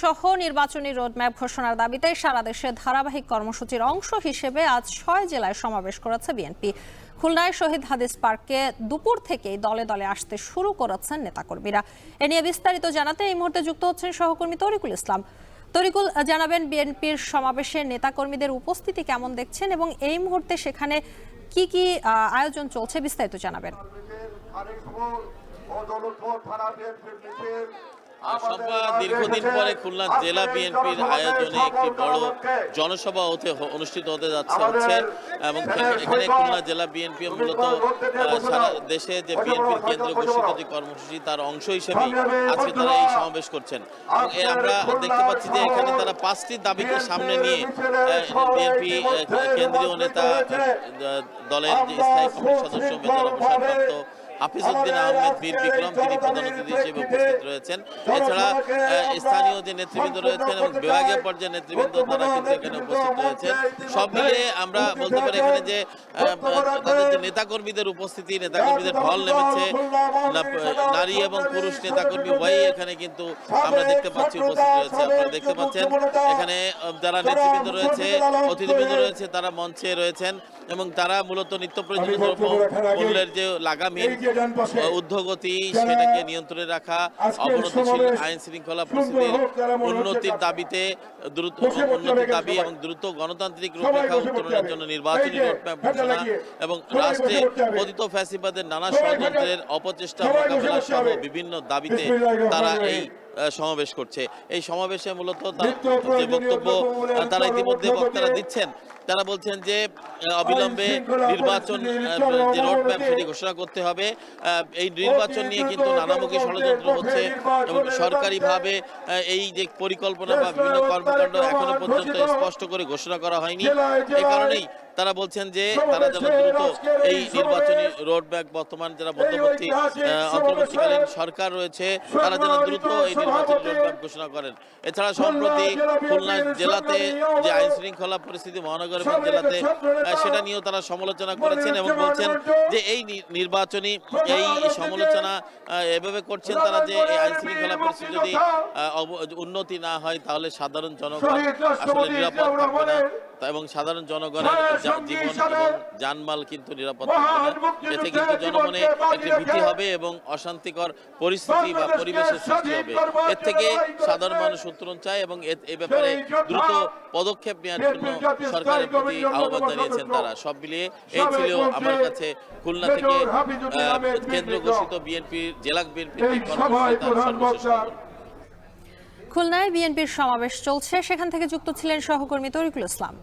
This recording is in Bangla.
সহ নির্বাচনী রোডম্যাপ ঘোষণার দাবিতে সারা দেশে ধারাবাহিক কর্মসূচির অংশ হিসেবে আজ ৬ জেলায় সমাবেশ করেছে বিএনপি। খুলনায় শহীদ হাদিস পার্কে দুপুর থেকেই দলে দলে আসতে শুরু করেছেন নেতাকর্মীরা। এ নিয়ে বিস্তারিত জানাতে এই মুহূর্তে যুক্ত হচ্ছেন সহকর্মী তরিকুল ইসলাম। তরিকুল, জানাবেন বিএনপির সমাবেশে নেতাকর্মীদের উপস্থিতি কেমন দেখছেন এবং এই মুহূর্তে সেখানে কি কি আয়োজন চলছে, বিস্তারিত জানাবেন। দীর্ঘদিন পরে খুলনা জেলা বিএনপির আয়োজনে একটি বড় জনসভা অনুষ্ঠিত হতে হচ্ছে এবং এখানে খুলনা জেলা বিএনপি মূলত সারা দেশে যে বিএনপির কেন্দ্র ঘোষিত যে কর্মসূচি তার অংশ হিসেবে আজকে তারা এই সমাবেশ করছেন। আমরা দেখতে পাচ্ছি যে এখানে তারা 5টি দাবিকে সামনে নিয়ে বিএনপি কেন্দ্রীয় নেতা দলের যে স্থায়ী কমিটির সদস্য মেজর অবসরপ্রাপ্ত হাফিজউদ্দিন আহমেদ বীর বিক্রম তিনি প্রধান অতিথি হিসেবে উপস্থিত রয়েছেন। এছাড়া স্থানীয় যে নেতৃবৃন্দ রয়েছেন এবং বিভাগীয় পর্যায়ের নেতৃবৃন্দ তারা কিন্তু এখানে উপস্থিত রয়েছেন। সব মিলিয়ে আমরা বলতে পারি এখানে যে তাদের যে নেতাকর্মীদের উপস্থিতি, নেতাকর্মীদের ঢল নেমেছে। নারী এবং পুরুষ নেতাকর্মী উভয়ই এখানে কিন্তু আমরা দেখতে পাচ্ছি উপস্থিত রয়েছে। আপনারা দেখতে পাচ্ছেন এখানে যারা নেতৃবৃন্দ রয়েছে, অতিথিবৃন্দ রয়েছে, তারা মঞ্চে রয়েছেন এবং তারা মূলত নিত্য প্রয়োজনীয় দ্রব্য মূল্যের যে লাগামহীন ঊর্ধ্বগতি সেটাকে নিয়ন্ত্রণে রাখা, অবনতিশীল আইন শৃঙ্খলা পরিস্থিতির উন্নতির দাবিতে উন্নতির দাবি এবং দ্রুত গণতান্ত্রিক রূপরেখা উত্তরণের জন্য নির্বাচনী রোডম্যাপ ঘোষণা এবং রাষ্ট্রে পতিত ফ্যাসিবাদের নানা ষড়যন্ত্রের অপচেষ্টা মোকাবেলা সহ বিভিন্ন দাবিতে তারা এই সমাবেশ করছে। এই সমাবেশে মূলত যে বক্তব্য তারা ইতিমধ্যে বক্তারা দিচ্ছেন, তারা বলছেন যে অবিলম্বে নির্বাচন যে রোডম্যাপ সেটি ঘোষণা করতে হবে। এই নির্বাচন নিয়ে কিন্তু নানামুখী ষড়যন্ত্র হচ্ছে এবং সরকারিভাবে এই যে পরিকল্পনা বা বিভিন্ন কর্মকাণ্ড এখনো পর্যন্ত স্পষ্ট করে ঘোষণা করা হয়নি। এই কারণেই তারা বলছেন যে তারা যেন দ্রুত এই নির্বাচনী রোডম্যাপ বর্তমান যারা অন্তর্বর্তীকালীন সরকার রয়েছে তারা যেন দ্রুত এই নির্বাচনী রোডম্যাপ ঘোষণা করেন। এছাড়া সম্প্রতি খুলনা জেলাতে যে আইন শৃঙ্খলা পরিস্থিতি মহানগর এবং জেলাতে সেটা নিয়েও তারা সমালোচনা করেছেন এবং বলছেন যে এই নির্বাচনী এই সমালোচনা এভাবে করছেন তারা যে এই আইন শৃঙ্খলা পরিস্থিতি যদি উন্নতি না হয় তাহলে সাধারণ জনগণ আসলে নিরাপদ থাকবে না এবং সাধারণ জনগণের জীবন এবং জানমাল কিন্তু নিরাপদ থাকবে না। এতে কিন্তু জনমনে একটি ভীতি হবে এবং অশান্তিকর পরিস্থিতি বা পরিবেশের সৃষ্টি হবে। এর থেকে সাধারণ মানুষ উত্তরণ চায় এবং এই ব্যাপারে দ্রুত পদক্ষেপ নেওয়ার জন্য সরকারের প্রতি আহ্বান জানিয়েছেন তারা। সব মিলিয়ে এই ছিল আমার কাছে খুলনা থেকে কেন্দ্র ঘোষিত বিএনপির জেলা বিএনপির সর্বশেষ। খুলনায় বিএনপির সমাবেশ চলছে, সেখান থেকে যুক্ত ছিলেন সহকর্মী তরিকুল ইসলাম।